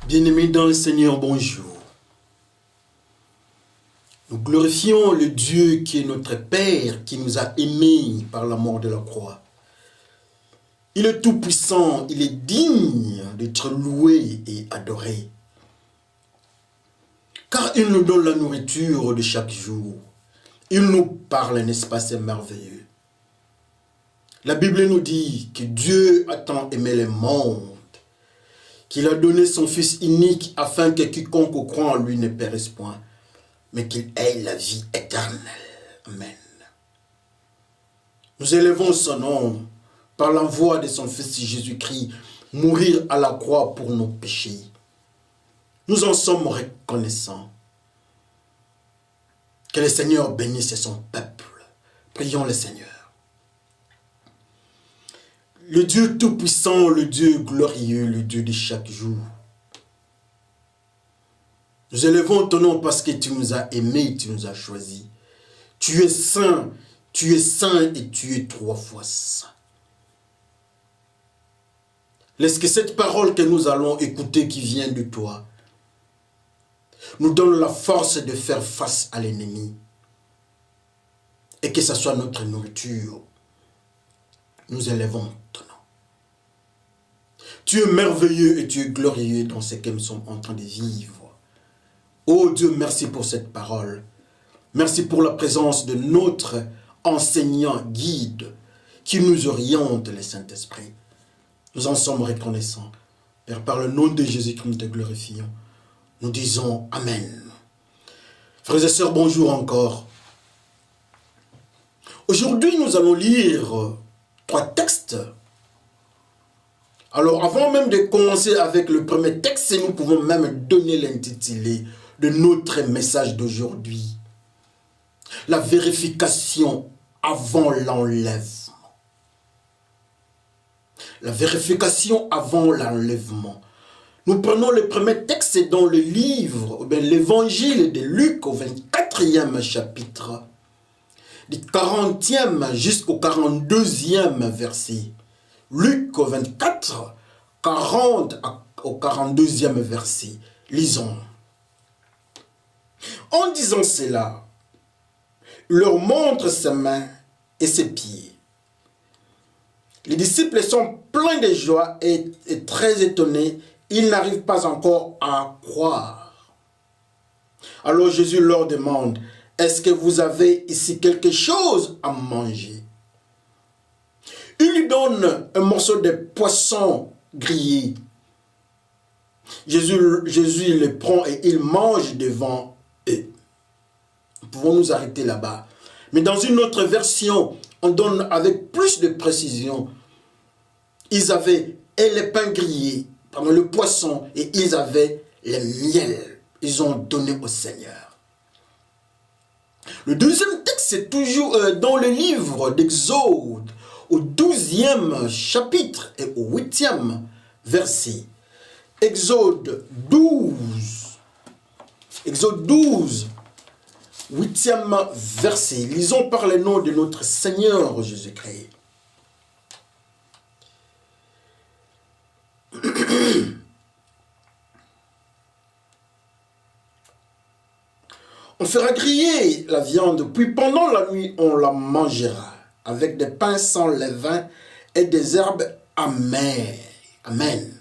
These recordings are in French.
Bien-aimés dans le Seigneur, bonjour. Nous glorifions le Dieu qui est notre Père, qui nous a aimés par la mort de la croix. Il est tout-puissant, il est digne d'être loué et adoré. Car il nous donne la nourriture de chaque jour. Il nous parle, n'est-ce pas, c'est merveilleux. La Bible nous dit que Dieu a tant aimé le monde, qu'il a donné son Fils unique afin que quiconque croit en lui ne périsse point, mais qu'il ait la vie éternelle. Amen. Nous élevons son nom par l'envoi de son Fils Jésus-Christ, mourir à la croix pour nos péchés. Nous en sommes reconnaissants. Que le Seigneur bénisse son peuple. Prions le Seigneur. Le Dieu tout-puissant, le Dieu glorieux, le Dieu de chaque jour. Nous élevons ton nom parce que tu nous as aimés, tu nous as choisis. Tu es saint et tu es 3 fois saint. Laisse que cette parole que nous allons écouter qui vient de toi nous donne la force de faire face à l'ennemi. Et que ce soit notre nourriture. Nous élevons ton nom. Tu es merveilleux et tu es glorieux dans ce que nous sommes en train de vivre. Oh Dieu, merci pour cette parole. Merci pour la présence de notre enseignant guide qui nous oriente, le Saint-Esprit. Nous en sommes reconnaissants. Père, par le nom de Jésus-Christ, nous te glorifions. Nous disons Amen. Frères et sœurs, bonjour encore. Aujourd'hui, nous allons lire 3 textes. Alors, avant même de commencer avec le premier texte, nous pouvons même donner l'intitulé de notre message d'aujourd'hui. La vérification avant l'enlèvement. La vérification avant l'enlèvement. Nous prenons le premier texte dans le livre, l'évangile de Luc au 24e chapitre, du 40e jusqu'au 42e verset. Luc au 24, 40 au 42e verset. Lisons. En disant cela, il leur montre ses mains et ses pieds. Les disciples sont pleins de joie et très étonnés. Ils n'arrivent pas encore à croire. Alors Jésus leur demande, est-ce que vous avez ici quelque chose à manger? Il lui donne un morceau de poisson grillé. Jésus le prend et il mange devant eux. Nous pouvons nous arrêter là-bas. Mais dans une autre version, on donne avec plus de précision. Ils avaient le pain grillé, le poisson, et ils avaient le miel. Ils ont donné au Seigneur. Le deuxième texte, c'est toujours dans le livre d'Exode, au 12e chapitre et au 8e verset. Exode 12. Exode 12, 8e verset. Lisons par le nom de notre Seigneur Jésus-Christ. On fera griller la viande, puis pendant la nuit, on la mangera, avec des pains sans levain et des herbes amères. Amen.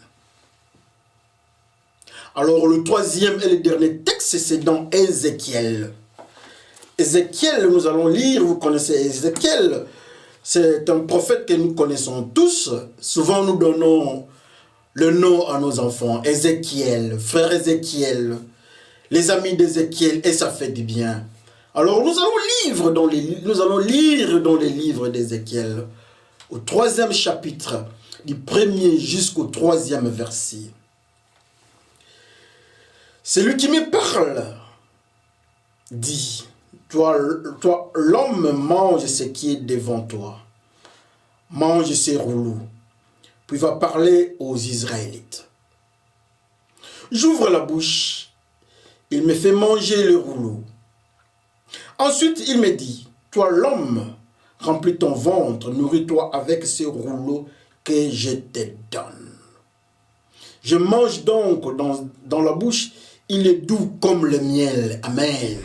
Alors, le 3e et le dernier texte, c'est dans Ézéchiel. Ézéchiel, nous allons lire, vous connaissez Ézéchiel, c'est un prophète que nous connaissons tous. Souvent, nous donnons le nom à nos enfants. Ézéchiel, frère Ézéchiel, les amis d'Ézéchiel, et ça fait du bien. Alors, nous allons lire dans les livres d'Ézéchiel, au 3e chapitre, du 1er jusqu'au 3e verset. Celui qui me parle dit, toi l'homme, mange ce qui est devant toi. Mange ces rouleaux. Puis va parler aux Israélites. J'ouvre la bouche. Il me fait manger le rouleau. Ensuite, il me dit, toi l'homme, remplis ton ventre, nourris-toi avec ces rouleaux que je te donne. Je mange donc dans la bouche, il est doux comme le miel. Amen.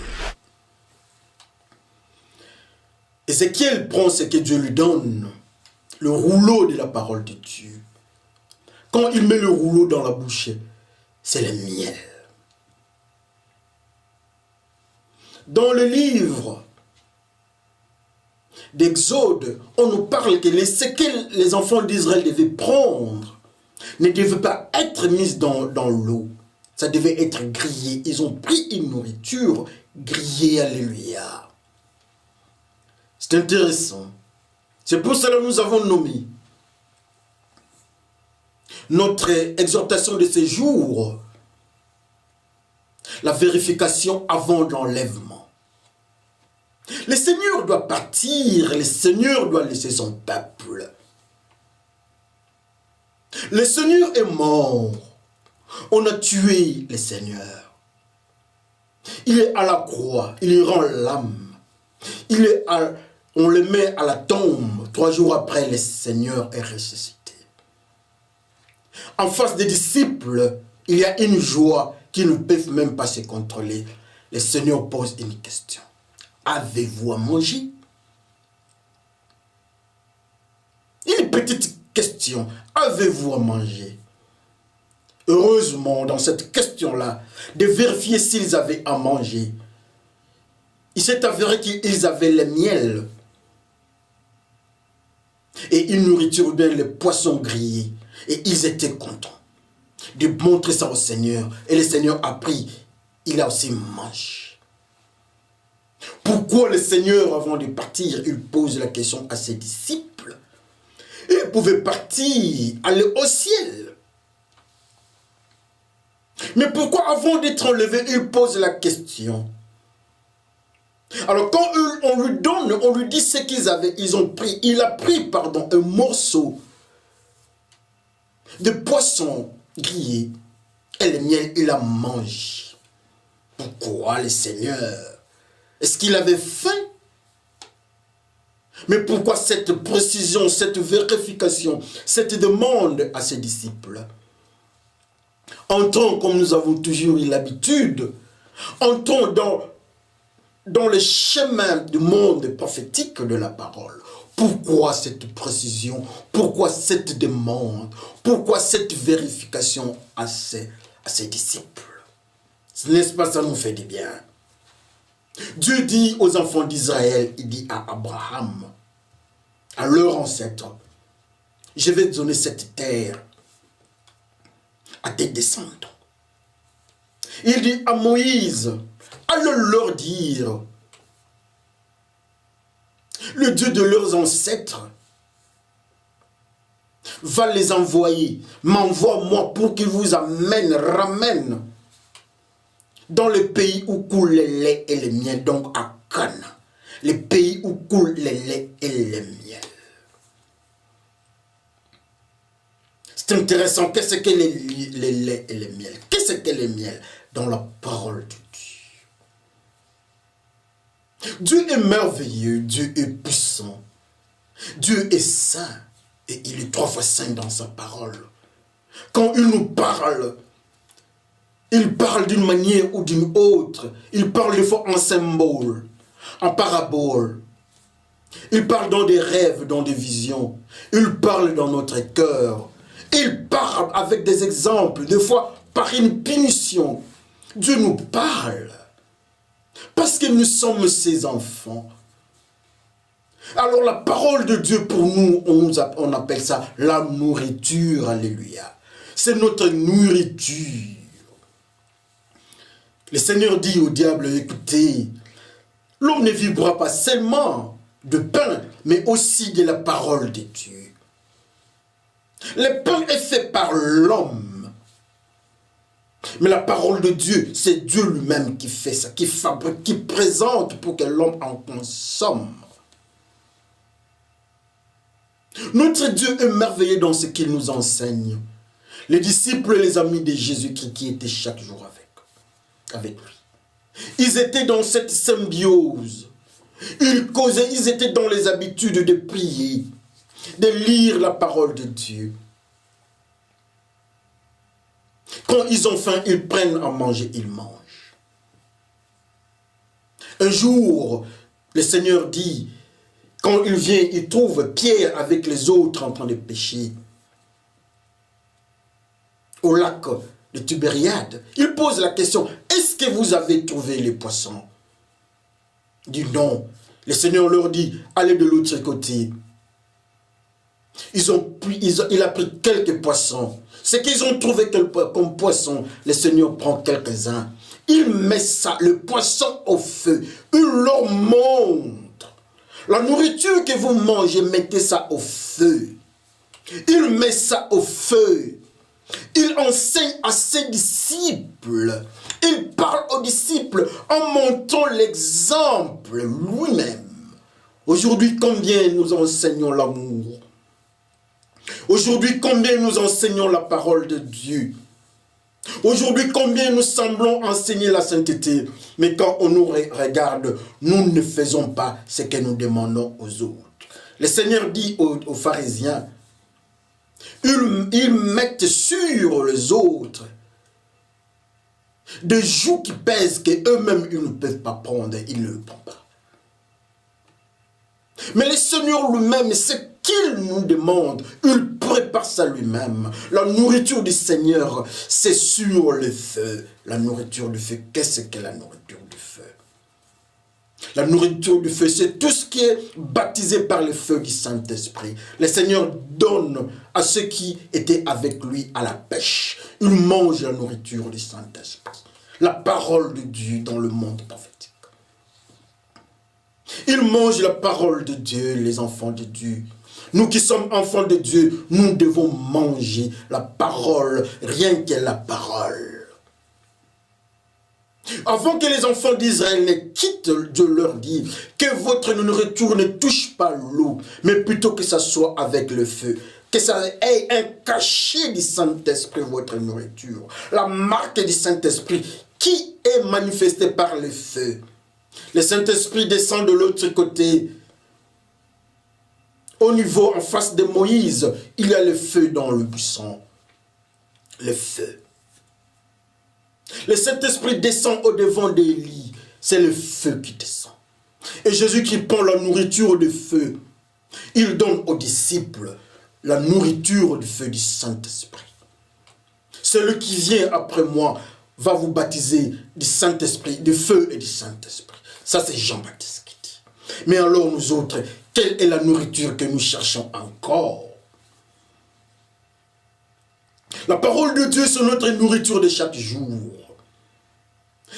Ézéchiel prend ce que Dieu lui donne, le rouleau de la parole de Dieu. Quand il met le rouleau dans la bouche, c'est le miel. Dans le livre d'Exode, on nous parle que ce que les enfants d'Israël devaient prendre ne devait pas être mis dans l'eau. Ça devait être grillé. Ils ont pris une nourriture grillée. Alléluia. C'est intéressant. C'est pour cela que nous avons nommé notre exhortation de ce jour la vérification avant l'enlèvement. Le Seigneur doit partir, le Seigneur doit laisser son peuple. Le Seigneur est mort. On a tué le Seigneur. Il est à la croix, il y rend l'âme. On le met à la tombe. 3 jours après, le Seigneur est ressuscité. En face des disciples, il y a une joie qui ne peuvent même pas se contrôler. Le Seigneur pose une question. Avez-vous à manger? Une petite question. Avez-vous à manger? Heureusement, dans cette question-là, de vérifier s'ils avaient à manger. Il s'est avéré qu'ils avaient le miel. Et une nourriture bien, les poissons grillés. Et ils étaient contents de montrer ça au Seigneur. Et le Seigneur a pris, il a aussi mangé. Pourquoi le Seigneur, avant de partir, il pose la question à ses disciples? Il pouvait partir, aller au ciel. Mais pourquoi avant d'être enlevé, il pose la question? Alors quand on lui donne, on lui dit ce qu'ils avaient, ils ont pris, il a pris, pardon, un morceau de poisson grillé et le miel, il a mangé. Pourquoi le Seigneur? Est-ce qu'il avait faim? Mais pourquoi cette précision, cette vérification, cette demande à ses disciples? Entrons, comme nous avons toujours eu l'habitude, entrons dans le chemin du monde prophétique de la parole. Pourquoi cette précision? Pourquoi cette demande? Pourquoi cette vérification à ses disciples? N'est-ce pas, ça nous fait du bien? Dieu dit aux enfants d'Israël, il dit à Abraham, à leur ancêtre, je vais donner cette terre à tes descendants. Il dit à Moïse, allez leur dire, le Dieu de leurs ancêtres va les envoyer, m'envoie-moi pour qu'il vous ramène dans le pays où coule le lait et le miel, donc à Canaan, le pays où coule le lait et le miel. C'est intéressant, qu'est-ce que le lait et le miel? Qu'est-ce que le miel? Dans la parole de Dieu. Dieu est merveilleux, Dieu est puissant, Dieu est saint, et il est 3 fois saint dans sa parole. Quand il nous parle, il parle d'une manière ou d'une autre. Il parle des fois en symbole, en parabole. Il parle dans des rêves, dans des visions. Il parle dans notre cœur. Il parle avec des exemples, des fois par une punition. Dieu nous parle parce que nous sommes ses enfants. Alors la parole de Dieu pour nous, on appelle ça la nourriture. Alléluia. C'est notre nourriture. Le Seigneur dit au diable, écoutez, l'homme ne vivra pas seulement de pain, mais aussi de la parole de Dieu. Le pain est fait par l'homme. Mais la parole de Dieu, c'est Dieu lui-même qui fait ça, qui fabrique, qui présente pour que l'homme en consomme. Notre Dieu est merveilleux dans ce qu'il nous enseigne. Les disciples et les amis de Jésus-Christ qui étaient chaque jour avec lui. Ils étaient dans cette symbiose. Ils causaient, ils étaient dans les habitudes de prier, de lire la parole de Dieu. Quand ils ont faim, ils prennent à manger, ils mangent. Un jour, le Seigneur dit, quand il vient, il trouve Pierre avec les autres en train de pêcher au lac de Tibériade. Il pose la question, est-ce que vous avez trouvé les poissons? Il dit non. Le Seigneur leur dit, allez de l'autre côté. Il a pris quelques poissons. Ce qu'ils ont trouvé comme poisson, le Seigneur prend quelques-uns. Il met ça, le poisson au feu. Il leur montre. La nourriture que vous mangez, mettez ça au feu. Il met ça au feu. Il enseigne à ses disciples. Il parle aux disciples en montrant l'exemple lui-même. Aujourd'hui, combien nous enseignons l'amour? Aujourd'hui, combien nous enseignons la parole de Dieu? Aujourd'hui, combien nous semblons enseigner la sainteté, mais quand on nous regarde, nous ne faisons pas ce que nous demandons aux autres. Le Seigneur dit aux pharisiens, ils mettent sur les autres des jougs qui pèsent qu'eux-mêmes ils ne peuvent pas prendre, ils ne le prennent pas. Mais le Seigneur lui-même, ce qu'il nous demande, il prépare ça lui-même. La nourriture du Seigneur, c'est sur le feu. La nourriture du feu, qu'est-ce que la nourriture du feu? La nourriture du feu, c'est tout ce qui est baptisé par le feu du Saint-Esprit. Le Seigneur donne à ceux qui étaient avec lui à la pêche. Ils mangent la nourriture du Saint-Esprit. La parole de Dieu dans le monde prophétique. Ils mangent la parole de Dieu, les enfants de Dieu. Nous qui sommes enfants de Dieu, nous devons manger la parole, rien que la parole. Avant que les enfants d'Israël ne quittent, Dieu leur dit que votre nourriture ne touche pas l'eau, mais plutôt que ça soit avec le feu. Que ça ait un cachet du Saint-Esprit, votre nourriture. La marque du Saint-Esprit qui est manifestée par le feu. Le Saint-Esprit descend de l'autre côté. Au niveau, en face de Moïse, il y a le feu dans le buisson. Le feu. Le Saint-Esprit descend au-devant d'Élie. C'est le feu qui descend. Et Jésus qui prend la nourriture du feu, il donne aux disciples la nourriture du feu du Saint-Esprit. Celui qui vient après moi va vous baptiser du Saint-Esprit, du feu et du Saint-Esprit. Ça, c'est Jean-Baptiste qui dit. Mais alors, nous autres, quelle est la nourriture que nous cherchons encore? La parole de Dieu, c'est notre nourriture de chaque jour.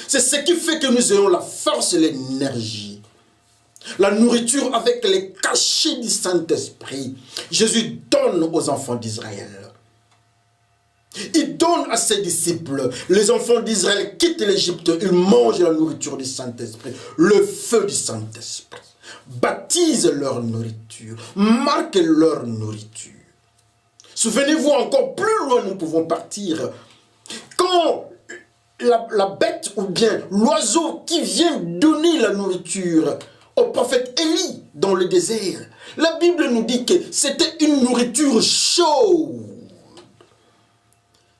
C'est ce qui fait que nous ayons la force et l'énergie. La nourriture avec les cachets du Saint-Esprit. Jésus donne aux enfants d'Israël. Il donne à ses disciples. Les enfants d'Israël quittent l'Égypte. Ils mangent la nourriture du Saint-Esprit. Le feu du Saint-Esprit. Baptise leur nourriture. Marque leur nourriture. Souvenez-vous, encore plus loin nous pouvons partir. Quand la bête ou bien l'oiseau qui vient donner la nourriture au prophète Élie dans le désert, la Bible nous dit que c'était une nourriture chaude.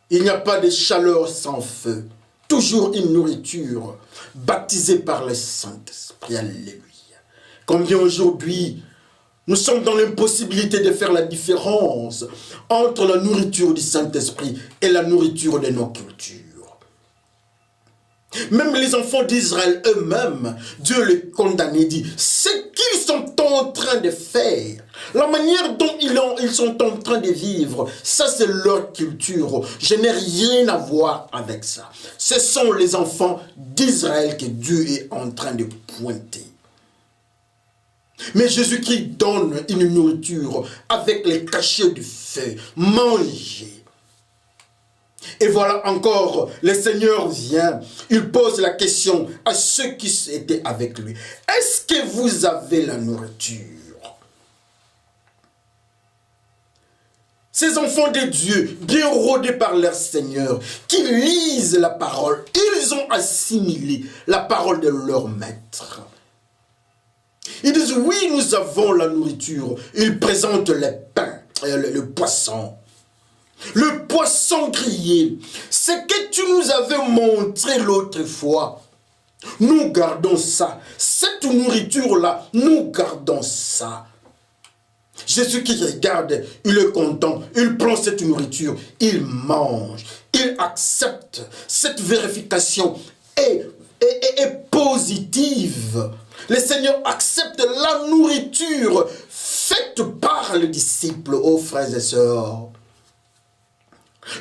Il n'y a pas de chaleur sans feu. Toujours une nourriture baptisée par le Saint-Esprit. Alléluia. Combien aujourd'hui nous sommes dans l'impossibilité de faire la différence entre la nourriture du Saint-Esprit et la nourriture de nos cultures. Même les enfants d'Israël eux-mêmes, Dieu les condamne, dit, ce qu'ils sont en train de faire, la manière dont ils sont en train de vivre, ça c'est leur culture. Je n'ai rien à voir avec ça. Ce sont les enfants d'Israël que Dieu est en train de pointer. Mais Jésus-Christ donne une nourriture avec les cachets du feu. Mangez. Et voilà encore, le Seigneur vient, il pose la question à ceux qui étaient avec lui. Est-ce que vous avez la nourriture? Ces enfants de Dieu, bien rodés par leur Seigneur, qui lisent la parole, ils ont assimilé la parole de leur maître. Ils disent, oui, nous avons la nourriture. Ils présentent le pain, le poisson. le poisson grillé, ce que tu nous avais montré l'autre fois. Nous gardons ça. Cette nourriture-là, nous gardons ça. Jésus qui regarde, il est content, il prend cette nourriture, il mange, il accepte. Cette vérification est positive. Le Seigneur accepte la nourriture faite par les disciples, ô frères et sœurs.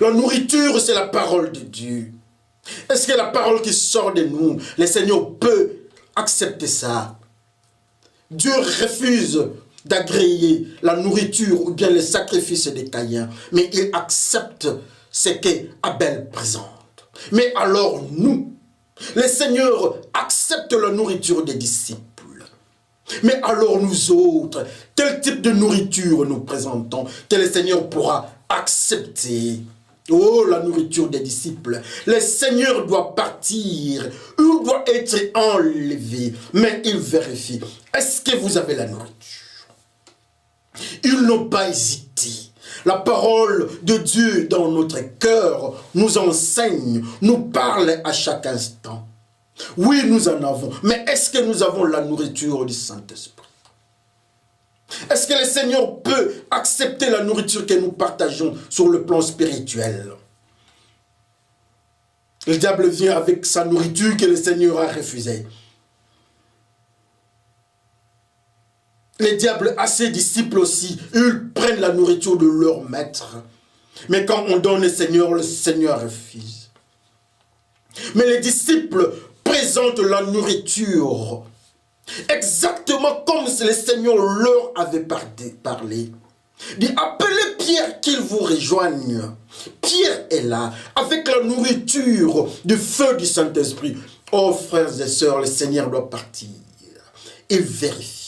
La nourriture, c'est la parole de Dieu. Est-ce que la parole qui sort de nous, le Seigneur peut accepter ça? Dieu refuse d'agréer la nourriture ou bien les sacrifices des Caïns, mais il accepte ce qu'Abel présente. Mais alors nous, le Seigneur accepte la nourriture des disciples. Mais alors nous autres, quel type de nourriture nous présentons que le Seigneur pourra accepter? Oh, la nourriture des disciples. Le Seigneur doit partir, il doit être enlevé, mais il vérifie. Est-ce que vous avez la nourriture? Ils n'ont pas hésité. La parole de Dieu dans notre cœur nous enseigne, nous parle à chaque instant. Oui, nous en avons, mais est-ce que nous avons la nourriture du Saint-Esprit? Est-ce que le Seigneur peut accepter la nourriture que nous partageons sur le plan spirituel? Le diable vient avec sa nourriture que le Seigneur a refusée. Les diables à ses disciples aussi, ils prennent la nourriture de leur maître. Mais quand on donne le Seigneur refuse. Mais les disciples présentent la nourriture exactement comme le Seigneur leur avait parlé. Dit, appelez Pierre qu'il vous rejoigne. Pierre est là, avec la nourriture du feu du Saint-Esprit. Oh frères et sœurs, le Seigneur doit partir. Il vérifie.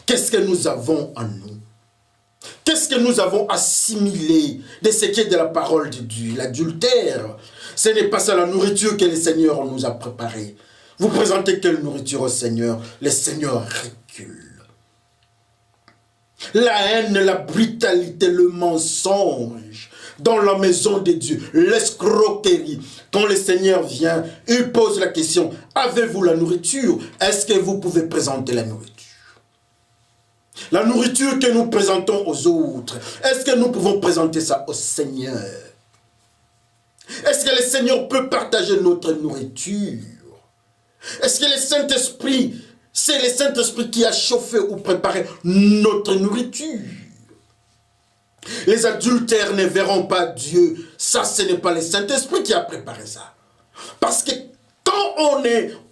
Qu'est-ce que nous avons en nous? Qu'est-ce que nous avons assimilé de ce qui est de la parole de Dieu? L'adultère, ce n'est pas ça la nourriture que le Seigneur nous a préparée. Vous présentez quelle nourriture au Seigneur? Le Seigneur recule. La haine, la brutalité, le mensonge dans la maison de Dieu, l'escroquerie. Quand le Seigneur vient, il pose la question, avez-vous la nourriture? Est-ce que vous pouvez présenter la nourriture? La nourriture que nous présentons aux autres, est-ce que nous pouvons présenter ça au Seigneur? Est-ce que le Seigneur peut partager notre nourriture? Est-ce que le Saint-Esprit, c'est le Saint-Esprit qui a chauffé ou préparé notre nourriture? Les adultères ne verront pas Dieu. Ça, ce n'est pas le Saint-Esprit qui a préparé ça. Parce que quand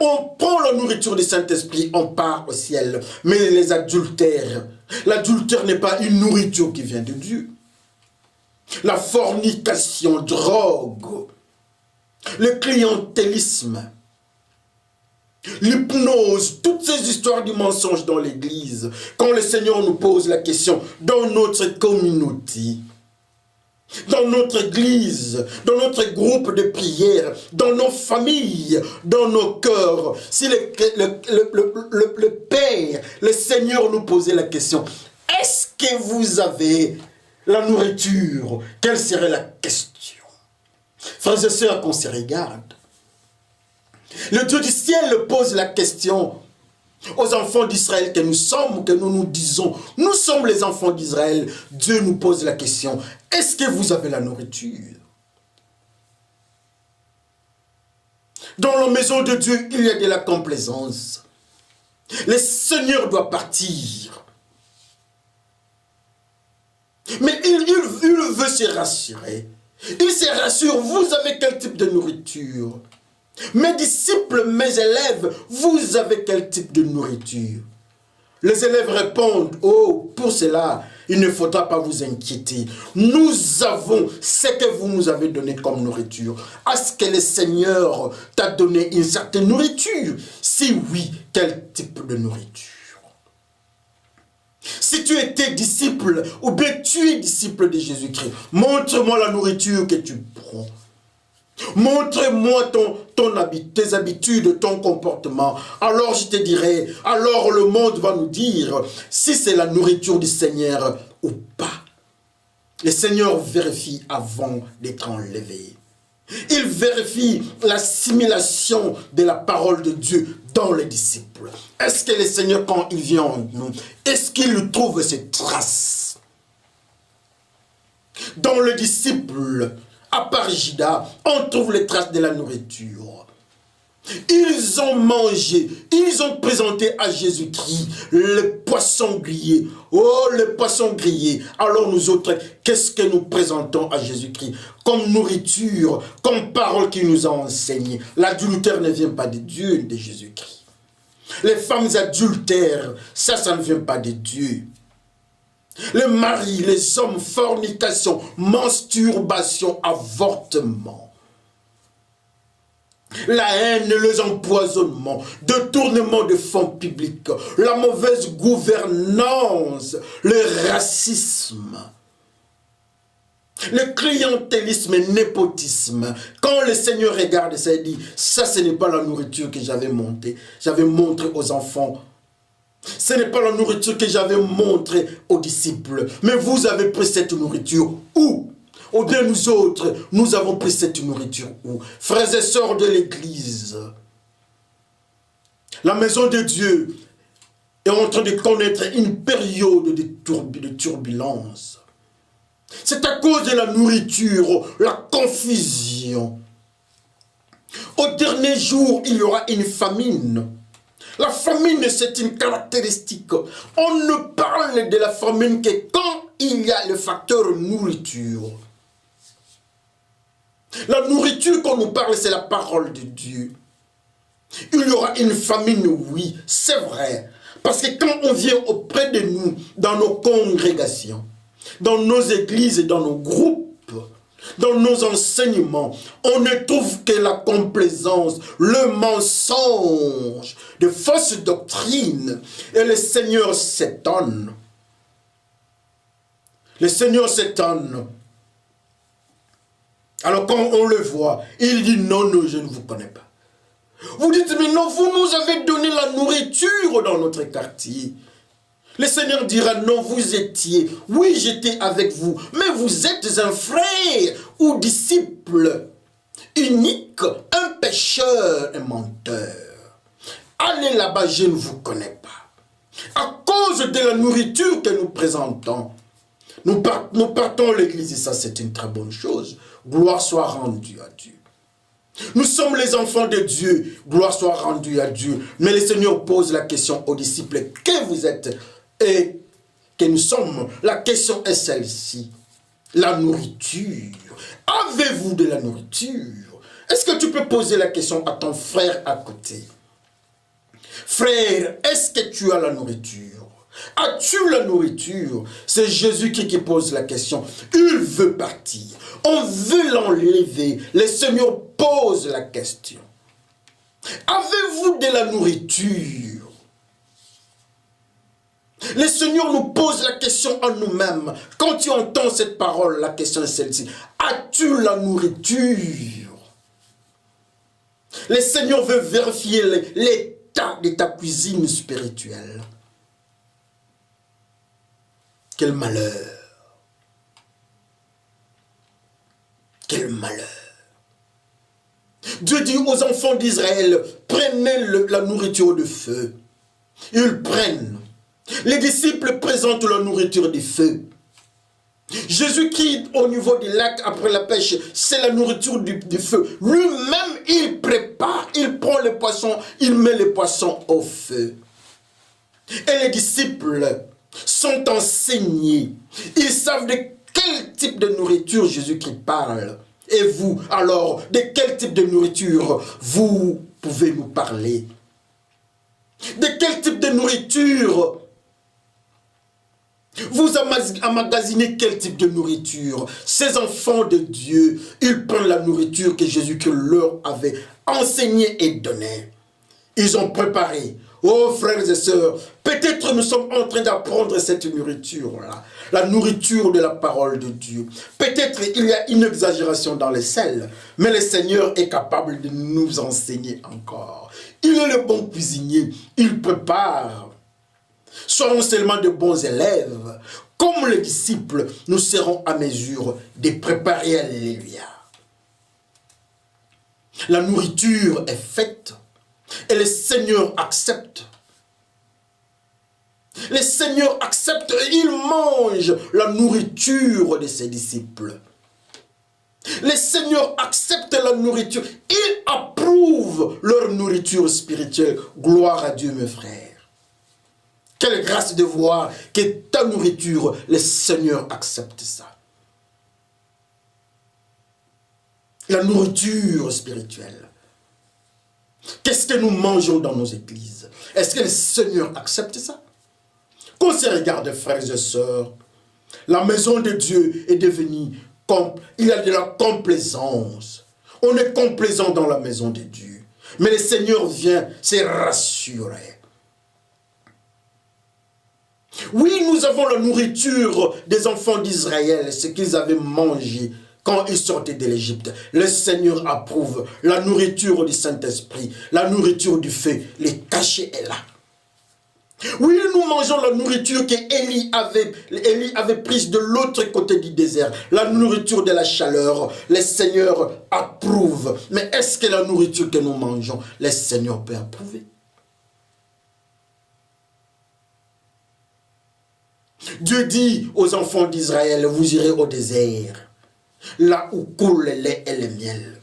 on prend la nourriture du Saint-Esprit, on part au ciel. Mais les adultères, l'adultère n'est pas une nourriture qui vient de Dieu. La fornication, drogue, le clientélisme, l'hypnose, toutes ces histoires du mensonge dans l'église, quand le Seigneur nous pose la question, dans notre communauté, dans notre église, dans notre groupe de prière, dans nos familles, dans nos cœurs, si le Père, le Seigneur nous posait la question, est-ce que vous avez la nourriture? Quelle serait la question? Frères et sœurs, qu'on se regarde. Le Dieu du ciel pose la question aux enfants d'Israël que nous sommes, que nous nous disons, nous sommes les enfants d'Israël. Dieu nous pose la question, est-ce que vous avez la nourriture? Dans la maison de Dieu, il y a de la complaisance. Le Seigneur doit partir. Mais il veut se rassurer. Il se rassure, vous avez quel type de nourriture? Mes disciples, mes élèves, vous avez quel type de nourriture? Les élèves répondent, oh, pour cela, il ne faudra pas vous inquiéter. Nous avons ce que vous nous avez donné comme nourriture. Est-ce que le Seigneur t'a donné une certaine nourriture? Si oui, quel type de nourriture? Si tu étais disciple, ou bien tu es disciple de Jésus-Christ, montre-moi la nourriture que tu prends. Montre-moi tes habitudes, ton comportement. Alors je te dirai, alors le monde va nous dire si c'est la nourriture du Seigneur ou pas. Le Seigneur vérifie avant d'être enlevé. Il vérifie l'assimilation de la parole de Dieu dans les disciples. Est-ce que le Seigneur, quand il vient en nous, est-ce qu'il trouve ses traces? Dans les disciples, à part Judas, on trouve les traces de la nourriture. Ils ont mangé, ils ont présenté à Jésus-Christ le poisson grillé. Oh, le poisson grillé. Alors nous autres, qu'est-ce que nous présentons à Jésus-Christ comme nourriture, comme parole qu'il nous a enseigné? L'adultère ne vient pas de Dieu, de Jésus-Christ. Les femmes adultères, ça ne vient pas de Dieu. Le mari, les hommes, fornication, masturbation, avortement. La haine, les empoisonnements, détournement de fonds publics, la mauvaise gouvernance, le racisme, le clientélisme et népotisme. Quand le Seigneur regarde ça, il dit, ça ce n'est pas la nourriture que j'avais montrée aux enfants. Ce n'est pas la nourriture que j'avais montrée aux disciples. Mais vous avez pris cette nourriture où? Ou bien nous autres, nous avons pris cette nourriture où? Frères et sœurs de l'Église, la maison de Dieu est en train de connaître une période de turbulence. C'est à cause de la nourriture, la confusion. Au dernier jour, il y aura une famine. La famine, c'est une caractéristique. On ne parle de la famine que quand il y a le facteur nourriture. La nourriture qu'on nous parle, c'est la parole de Dieu. Il y aura une famine, oui, c'est vrai. Parce que quand on vient auprès de nous, dans nos congrégations, dans nos églises et dans nos groupes, dans nos enseignements, on ne trouve que la complaisance, le mensonge, de fausses doctrines. Et le Seigneur s'étonne. Le Seigneur s'étonne. Alors quand on le voit, il dit non, non, je ne vous connais pas. Vous dites, mais non, vous nous avez donné la nourriture dans notre quartier. Le Seigneur dira, non, vous étiez, oui, j'étais avec vous, mais vous êtes un frère ou disciple unique, un pécheur, un menteur. Allez là-bas, je ne vous connais pas. À cause de la nourriture que nous présentons, nous partons à l'église et ça, c'est une très bonne chose. Gloire soit rendue à Dieu. Nous sommes les enfants de Dieu, gloire soit rendue à Dieu. Mais le Seigneur pose la question aux disciples, que vous êtes et que nous sommes. La question est celle-ci, la nourriture. Avez-vous de la nourriture? Est-ce que tu peux poser la question à ton frère à côté? Frère, est-ce que tu as la nourriture? As-tu la nourriture? C'est Jésus qui pose la question. Il veut partir. On veut l'enlever. Le Seigneur pose la question. Avez-vous de la nourriture? Le Seigneur nous pose la question à nous-mêmes. Quand tu entends cette parole, la question est celle-ci. As-tu la nourriture? Le Seigneur veut vérifier l'état de ta cuisine spirituelle. Quel malheur! Quel malheur! Dieu dit aux enfants d'Israël, prenez la nourriture de feu. Ils prennent. Les disciples présentent la nourriture du feu. Jésus-Christ, au niveau du lac, après la pêche, c'est la nourriture du feu. Lui-même, il prépare, il prend les poissons, il met les poissons au feu. Et les disciples sont enseignés. Ils savent de quel type de nourriture Jésus-Christ parle. Et vous, alors, de quel type de nourriture vous pouvez nous parler? De quel type de nourriture vous emmagasinez? Quel type de nourriture? Ces enfants de Dieu, ils prennent la nourriture que Jésus-Christ leur avait enseignée et donnée. Ils ont préparé. Oh frères et sœurs, peut-être nous sommes en train d'apprendre cette nourriture-là, la nourriture de la parole de Dieu. Peut-être il y a une exagération dans les sels, mais le Seigneur est capable de nous enseigner encore. Il est le bon cuisinier, il prépare. Soyons seulement de bons élèves. comme les disciples, nous serons à mesure de préparer, alléluia. La nourriture est faite et le Seigneur accepte. Le Seigneur accepte et il mange la nourriture de ses disciples. Le Seigneur accepte la nourriture. Il approuve leur nourriture spirituelle. Gloire à Dieu, mes frères. Quelle grâce de voir que ta nourriture, le Seigneur accepte ça. La nourriture spirituelle. Qu'est-ce que nous mangeons dans nos églises? Est-ce que le Seigneur accepte ça? Qu'on se regarde, frères et sœurs, la maison de Dieu est devenue, il y a de la complaisance. On est complaisant dans la maison de Dieu. Mais le Seigneur vient se rassurer. Oui, nous avons la nourriture des enfants d'Israël, ce qu'ils avaient mangé quand ils sortaient de l'Égypte. Le Seigneur approuve la nourriture du Saint-Esprit, la nourriture du feu. Le cachet est là. Oui, nous mangeons la nourriture qu'Élie avait prise de l'autre côté du désert. La nourriture de la chaleur. Le Seigneur approuve. Mais est-ce que la nourriture que nous mangeons, le Seigneur peut approuver? Dieu dit aux enfants d'Israël, vous irez au désert, là où coule le lait et le miel.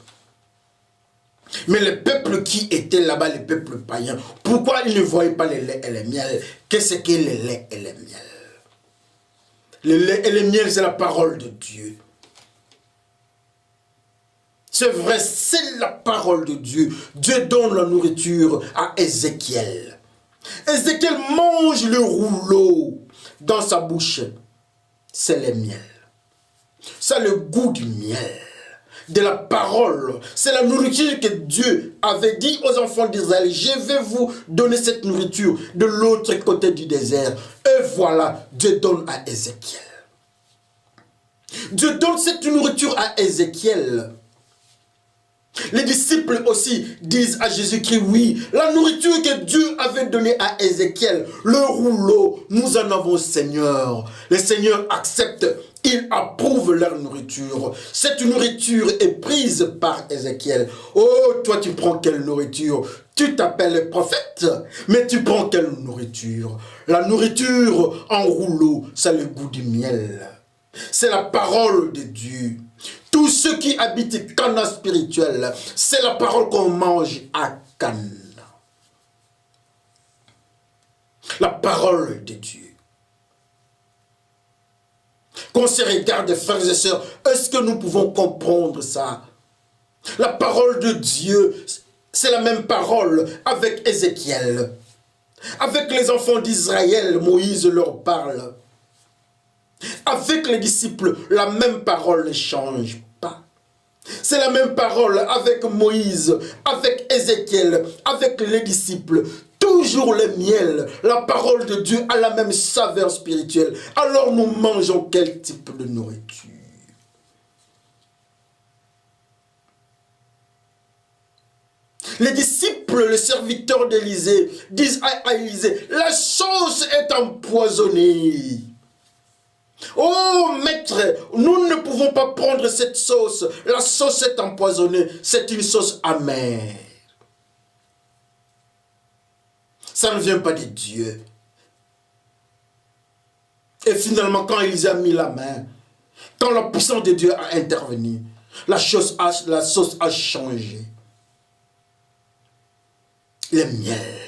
Mais le peuple qui était là-bas, le peuple païen, pourquoi ils ne voyaient pas le lait et le miel? Qu'est-ce que le lait et le miel? Le lait et le miel, c'est la parole de Dieu. C'est vrai, c'est la parole de Dieu. Dieu donne la nourriture à Ézéchiel. Ézéchiel mange le rouleau dans sa bouche. C'est le miel. C'est le goût du miel. De la parole. C'est la nourriture que Dieu avait dit aux enfants d'Israël. Je vais vous donner cette nourriture de l'autre côté du désert. Et voilà, Dieu donne à Ézéchiel. Dieu donne cette nourriture à Ézéchiel. Les disciples aussi disent à Jésus-Christ, oui, la nourriture que Dieu avait donnée à Ézéchiel, le rouleau, nous en avons, Seigneur. Le Seigneur accepte. Il approuve leur nourriture. Cette nourriture est prise par Ézéchiel. Oh, toi tu prends quelle nourriture? Tu t'appelles prophète, mais tu prends quelle nourriture? La nourriture en rouleau, c'est le goût du miel. C'est la parole de Dieu. Tous ceux qui habitent Cana spirituel, c'est la parole qu'on mange à Cana. La parole de Dieu. Qu'on se regarde, frères et sœurs, est-ce que nous pouvons comprendre ça? La parole de Dieu, c'est la même parole avec Ézéchiel. Avec les enfants d'Israël, Moïse leur parle. Avec les disciples, la même parole ne change pas. C'est la même parole avec Moïse, avec Ézéchiel, avec les disciples. Toujours le miel, la parole de Dieu a la même saveur spirituelle. Alors nous mangeons quel type de nourriture? Les disciples, les serviteurs d'Élisée, disent à Élisée, la sauce est empoisonnée. Oh maître, nous ne pouvons pas prendre cette sauce. La sauce est empoisonnée, c'est une sauce amère. Ça ne vient pas de Dieu. Et finalement, quand Élisée a mis la main, quand la puissance de Dieu a intervenu, la sauce a changé. Le miel.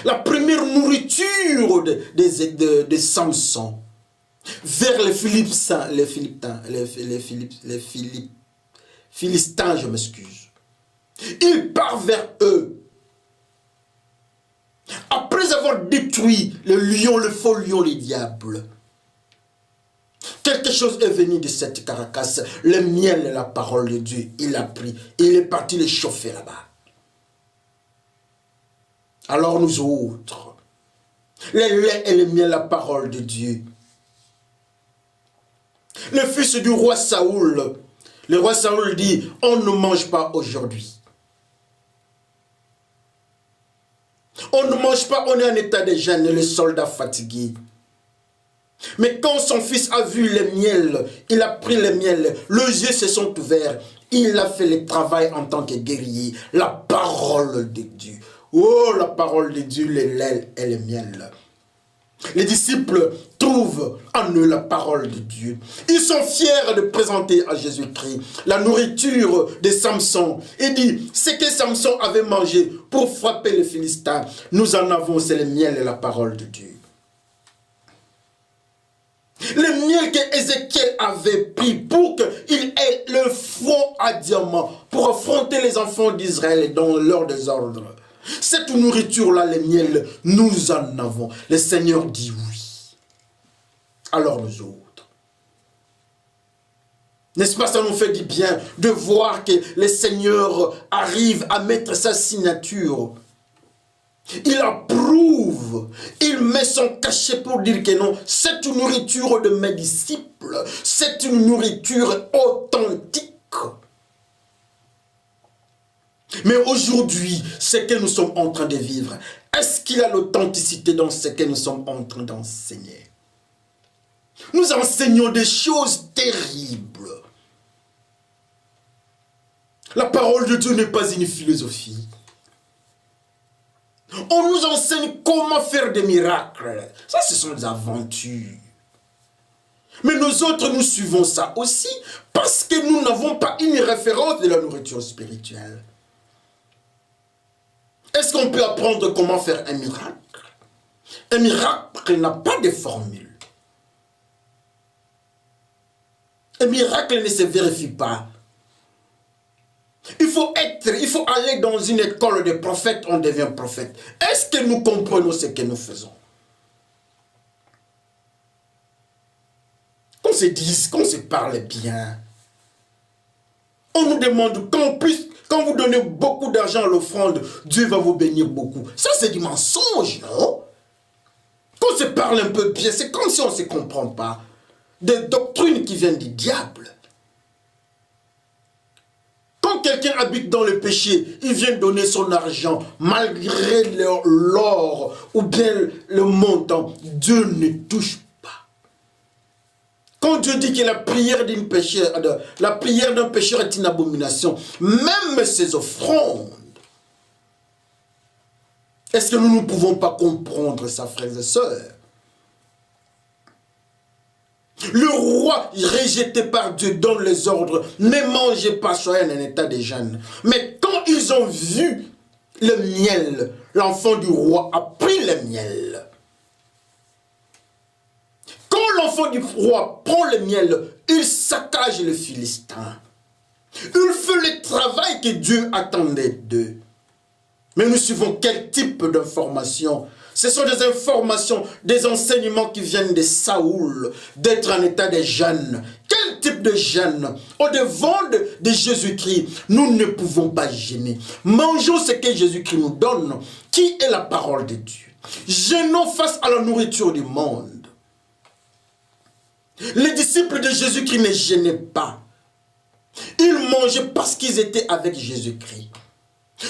La première nourriture de Samson vers les Philistins, Philistins, je m'excuse. Il part vers eux. Après avoir détruit le lion, le faux lion, les diables, quelque chose est venu de cette carcasse. Le miel et la parole de Dieu, il a pris et il est parti les chauffer là-bas. Alors nous autres, le lait et le miel, la parole de Dieu. Le fils du roi Saoul, le roi Saoul dit, on ne mange pas aujourd'hui. On ne mange pas, on est en état de gêne, le soldat fatigué. Mais quand son fils a vu le miel, il a pris le miel, les yeux se sont ouverts, il a fait le travail en tant que guerrier, la parole de Dieu. Oh, la parole de Dieu, le lait et le miel. Les disciples trouvent en eux la parole de Dieu. Ils sont fiers de présenter à Jésus-Christ la nourriture de Samson. Il dit, ce que Samson avait mangé pour frapper les Philistins, nous en avons, c'est le miel et la parole de Dieu. Le miel que Ézéchiel avait pris pour qu'il ait le front à diamant pour affronter les enfants d'Israël dans leur désordre. Cette nourriture-là, le miel, nous en avons. Le Seigneur dit oui. Alors nous autres. N'est-ce pas, ça nous fait du bien de voir que le Seigneur arrive à mettre sa signature. Il approuve, il met son cachet pour dire que non, c'est une nourriture de mes disciples, c'est une nourriture authentique. Mais aujourd'hui, ce que nous sommes en train de vivre, est-ce qu'il y a l'authenticité dans ce que nous sommes en train d'enseigner? Nous enseignons des choses terribles. La parole de Dieu n'est pas une philosophie. On nous enseigne comment faire des miracles. Ça, ce sont des aventures. Mais nous autres, nous suivons ça aussi parce que nous n'avons pas une référence de la nourriture spirituelle. Est-ce qu'on peut apprendre comment faire un miracle? Un miracle n'a pas de formule. Un miracle ne se vérifie pas. Il faut aller dans une école de prophètes, on devient prophète. Est-ce que nous comprenons ce que nous faisons? Qu'on se dise, qu'on se parle bien. On nous demande quand vous donnez beaucoup d'argent à l'offrande, Dieu va vous bénir beaucoup. Ça, c'est du mensonge, non? Qu'on se parle un peu bien, c'est comme si on ne se comprend pas. Des doctrines qui viennent du diable. Quand quelqu'un habite dans le péché, il vient donner son argent, malgré l'or ou bien le montant, Dieu ne touche pas. Quand Dieu dit que la prière d'un pécheur est une abomination, même ses offrandes, est-ce que nous ne pouvons pas comprendre ça, frères et sœurs? Le roi rejeté par Dieu donne les ordres, ne mangez pas, soyez en état de jeûne. Mais quand ils ont vu le miel, l'enfant du roi a pris le miel. Quand l'enfant du roi prend le miel, il saccage les Philistins. Il fait le travail que Dieu attendait d'eux. Mais nous suivons quel type d'informations? Ce sont des informations, des enseignements qui viennent de Saoul, d'être en état de jeûne. Quel type de jeûne? Au-devant de Jésus-Christ, nous ne pouvons pas jeûner. Mangeons ce que Jésus-Christ nous donne, qui est la parole de Dieu. Jeûnons face à la nourriture du monde. Les disciples de Jésus-Christ ne jeûnaient pas. Ils mangeaient parce qu'ils étaient avec Jésus-Christ.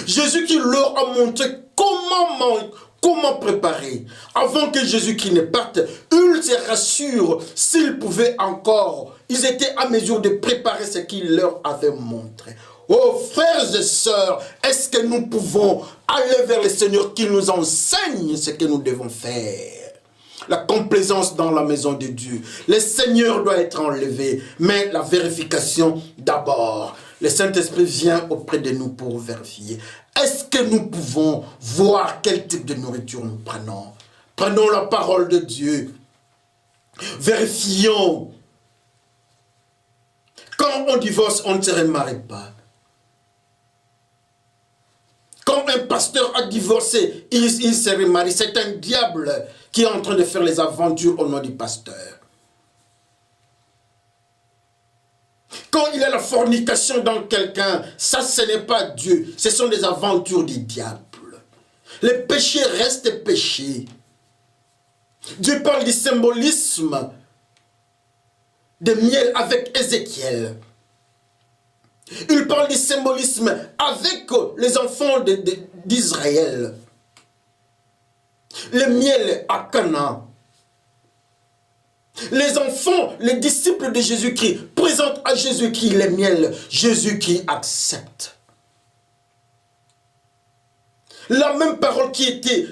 Jésus-Christ leur a montré comment préparer. Avant que Jésus-Christ ne parte, ils se rassurent s'ils pouvaient encore. Ils étaient à mesure de préparer ce qu'il leur avait montré. Oh frères et sœurs, est-ce que nous pouvons aller vers le Seigneur qui nous enseigne ce que nous devons faire? La complaisance dans la maison de Dieu. Le Seigneur doit être enlevé, mais la vérification d'abord. Le Saint-Esprit vient auprès de nous pour vérifier. Est-ce que nous pouvons voir quel type de nourriture nous prenons? Prenons la parole de Dieu. Vérifions. Quand on divorce, on ne se remarie pas. Quand un pasteur a divorcé, il se remarie. C'est un diable qui est en train de faire les aventures au nom du pasteur. Quand il y a la fornication dans quelqu'un, ça ce n'est pas Dieu. Ce sont des aventures du diable. Les péchés restent péchés. Dieu parle du symbolisme de miel avec Ézéchiel. Il parle du symbolisme avec les enfants d'Israël. Le miel à Cana. Les enfants, les disciples de Jésus-Christ présentent à Jésus-Christ le miel. Jésus-Christ accepte. La même parole qui était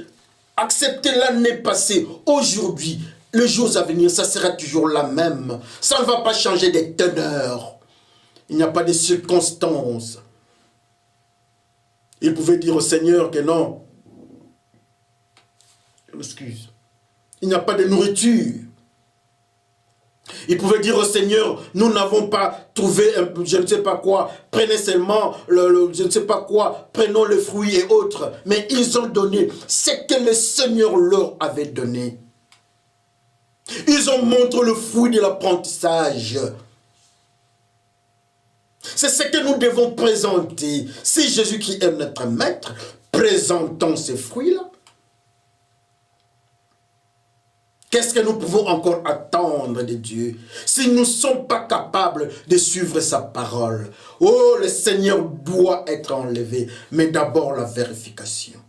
acceptée l'année passée, aujourd'hui, les jours à venir, ça sera toujours la même. Ça ne va pas changer des teneurs. Il n'y a pas de circonstances. Il pouvait dire au Seigneur que non. Je m'excuse. Il n'y a pas de nourriture. Il pouvait dire au Seigneur, nous n'avons pas trouvé, je ne sais pas quoi, prenez seulement, je ne sais pas quoi, prenons le fruit et autres. Mais ils ont donné ce que le Seigneur leur avait donné. Ils ont montré le fruit de l'apprentissage. C'est ce que nous devons présenter. Si Jésus qui est notre maître, présentons ces fruits-là. Qu'est-ce que nous pouvons encore attendre de Dieu si nous ne sommes pas capables de suivre sa parole? Oh, le Seigneur doit être enlevé, mais d'abord la vérification.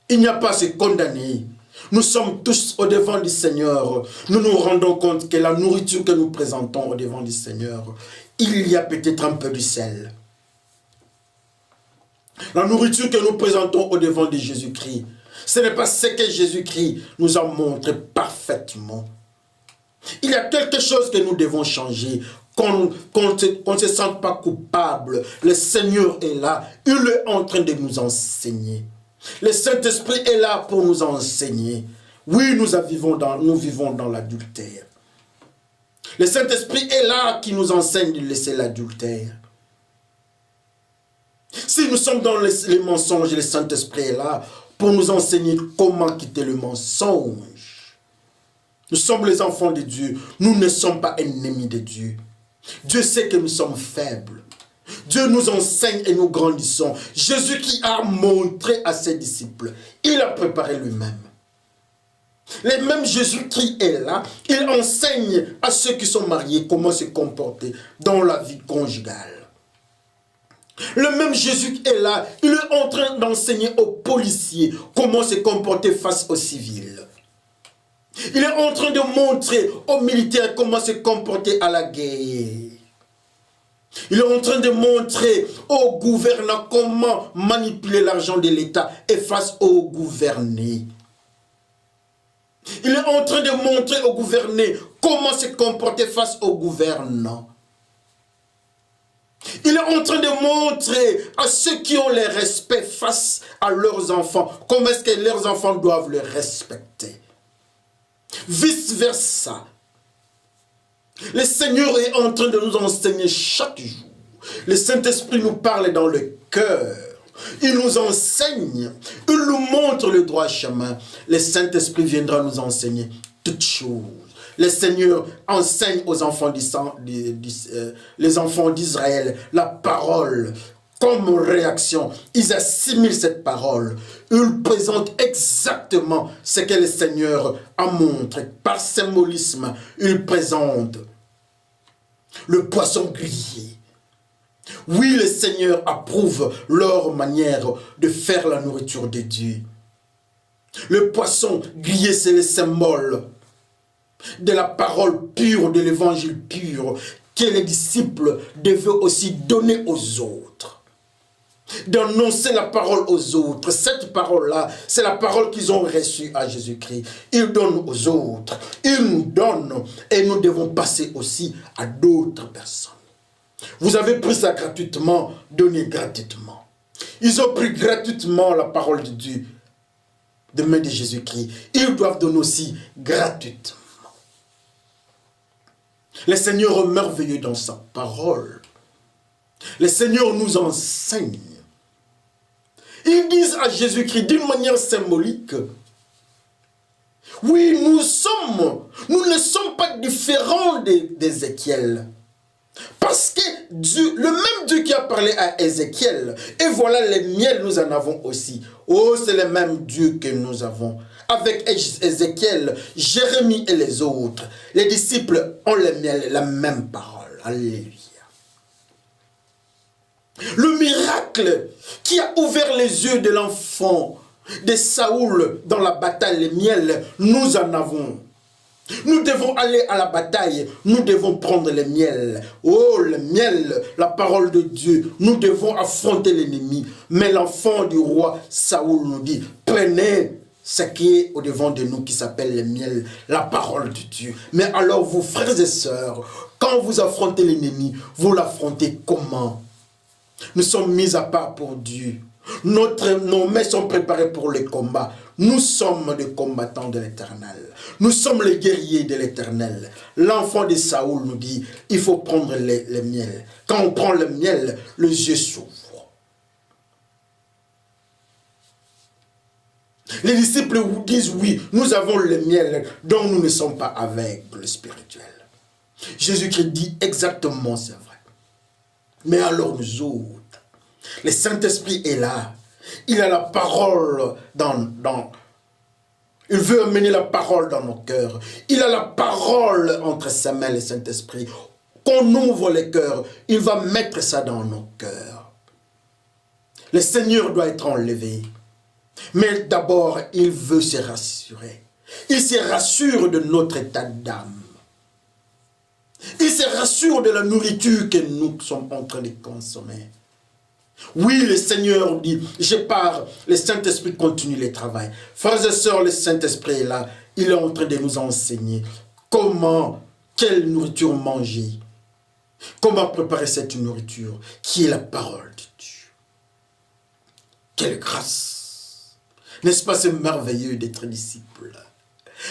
Il n'y a pas à se condamner. Nous sommes tous au devant du Seigneur. Nous nous rendons compte que la nourriture que nous présentons au devant du Seigneur, il y a peut-être un peu de sel. La nourriture que nous présentons au devant de Jésus-Christ, ce n'est pas ce que Jésus-Christ nous a montré parfaitement. Il y a quelque chose que nous devons changer. Qu'on ne se sente pas coupable. Le Seigneur est là. Il est en train de nous enseigner. Le Saint-Esprit est là pour nous enseigner. Oui, nous vivons dans l'adultère. Le Saint-Esprit est là qui nous enseigne de laisser l'adultère. Si nous sommes dans les mensonges, le Saint-Esprit est là pour nous enseigner comment quitter le mensonge. Nous sommes les enfants de Dieu. Nous ne sommes pas ennemis de Dieu. Dieu sait que nous sommes faibles. Dieu nous enseigne et nous grandissons. Jésus qui a montré à ses disciples, il a préparé lui-même. Le même Jésus qui est là, il enseigne à ceux qui sont mariés comment se comporter dans la vie conjugale. Le même Jésus qui est là, il est en train d'enseigner aux policiers comment se comporter face aux civils. Il est en train de montrer aux militaires comment se comporter à la guerre. Il est en train de montrer aux gouvernants comment manipuler l'argent de l'État et face aux gouvernés. Il est en train de montrer aux gouvernés comment se comporter face aux gouvernants. Il est en train de montrer à ceux qui ont le respect face à leurs enfants, comment est-ce que leurs enfants doivent le respecter. Vice versa. Le Seigneur est en train de nous enseigner chaque jour. Le Saint-Esprit nous parle dans le cœur. Il nous enseigne. Il nous montre le droit chemin. Le Saint-Esprit viendra nous enseigner toutes choses. Le Seigneur enseigne aux enfants les enfants d'Israël la parole. Comme réaction, ils assimilent cette parole. Ils présentent exactement ce que le Seigneur a montré. Par symbolisme, ils présentent le poisson grillé. Oui, le Seigneur approuve leur manière de faire la nourriture de Dieu. Le poisson grillé, c'est le symbole de la parole pure, de l'évangile pur, que les disciples devaient aussi donner aux autres. D'annoncer la parole aux autres. Cette parole-là, c'est la parole qu'ils ont reçue à Jésus-Christ. Ils donnent aux autres. Ils nous donnent. Et nous devons passer aussi à d'autres personnes. Vous avez pris ça gratuitement, donnez gratuitement. Ils ont pris gratuitement la parole de Dieu, de main de Jésus-Christ. Ils doivent donner aussi gratuitement. Le Seigneur est merveilleux dans sa parole. Le Seigneur nous enseigne. Ils disent à Jésus-Christ d'une manière symbolique, oui, nous ne sommes pas différents d'Ézéchiel. Parce que Dieu, le même Dieu qui a parlé à Ézéchiel, et voilà les miels, nous en avons aussi. Oh, c'est le même Dieu que nous avons. Avec Ézéchiel, Jérémie et les autres, les disciples ont le miel, la même parole. Alléluia. Le miracle qui a ouvert les yeux de l'enfant de Saoul dans la bataille, le miel, nous en avons. Nous devons aller à la bataille, nous devons prendre le miel. Oh, le miel, la parole de Dieu. Nous devons affronter l'ennemi. Mais l'enfant du roi Saoul nous dit, prenez ce qui est au-devant de nous, qui s'appelle le miel, la parole de Dieu. Mais alors vous, frères et sœurs, quand vous affrontez l'ennemi, vous l'affrontez comment? Nous sommes mis à part pour Dieu. Nos mains sont préparées pour le combat. Nous sommes des combattants de l'Éternel. Nous sommes les guerriers de l'Éternel. L'enfant de Saoul nous dit, il faut prendre le miel. Quand on prend le miel, les yeux s'ouvrent. Les disciples vous disent, oui, nous avons le miel, donc nous ne sommes pas aveugles spirituels. Jésus-Christ dit exactement, c'est vrai. Mais alors nous autres, le Saint-Esprit est là. Il a la parole il veut amener la parole dans nos cœurs. Il a la parole entre ses mains, le Saint-Esprit. Qu'on ouvre les cœurs, il va mettre ça dans nos cœurs. Le Seigneur doit être enlevé. Mais d'abord, il veut se rassurer. Il se rassure de notre état d'âme. Il se rassure de la nourriture que nous sommes en train de consommer. Oui, le Seigneur dit, je pars, le Saint-Esprit continue le travail. Frères et sœurs, le Saint-Esprit est là. Il est en train de nous enseigner comment, quelle nourriture manger. Comment préparer cette nourriture qui est la parole de Dieu. Quelle grâce! N'est-ce pas, c'est merveilleux d'être disciple?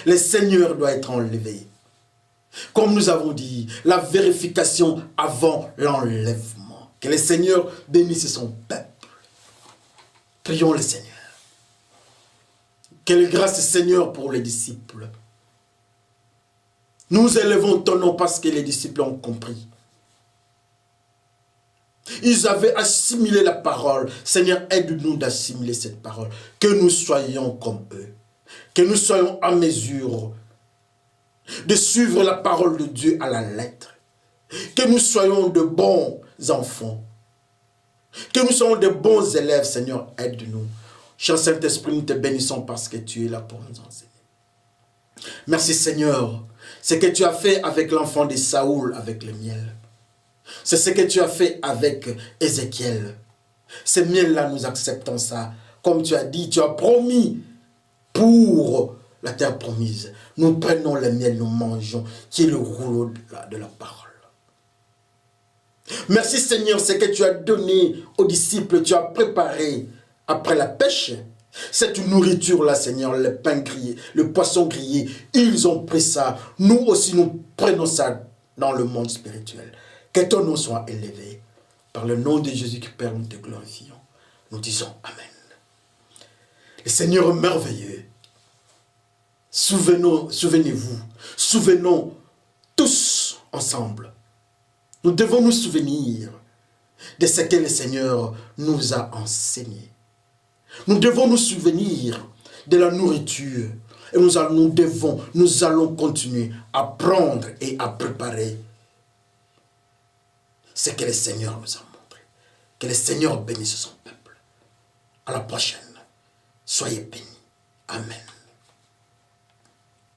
Le Seigneur doit être enlevé. Comme nous avons dit, la vérification avant l'enlèvement. Que le Seigneur bénisse son peuple. Prions le Seigneur. Quelle grâce, Seigneur, pour les disciples. Nous élevons ton nom parce que les disciples ont compris. Ils avaient assimilé la parole. Seigneur, aide-nous d'assimiler cette parole. Que nous soyons comme eux. Que nous soyons à mesure de suivre la parole de Dieu à la lettre. Que nous soyons de bons enfants. Que nous soyons de bons élèves, Seigneur, aide-nous. Cher Saint-Esprit, nous te bénissons parce que tu es là pour nous enseigner. Merci, Seigneur. Ce que tu as fait avec l'enfant de Saoul, avec le miel. C'est ce que tu as fait avec Ézéchiel. Ce miel-là, nous acceptons ça. Comme tu as dit, tu as promis pour la terre promise. Nous prenons le miel, nous mangeons, qui est le rouleau de la parole. Merci Seigneur, ce que tu as donné aux disciples, tu as préparé après la pêche. Cette nourriture-là, Seigneur, le pain grillé, le poisson grillé, ils ont pris ça. Nous aussi, nous prenons ça dans le monde spirituel. Que ton nom soit élevé. Par le nom de Jésus qui Père, nous te glorifions. Nous disons Amen. Le Seigneur est merveilleux. Souvenez-vous, souvenons tous ensemble. Nous devons nous souvenir de ce que le Seigneur nous a enseigné. Nous devons nous souvenir de la nourriture. Et nous allons continuer à prendre et à préparer ce que le Seigneur nous a montré. Que le Seigneur bénisse son peuple. À la prochaine. Soyez bénis. Amen.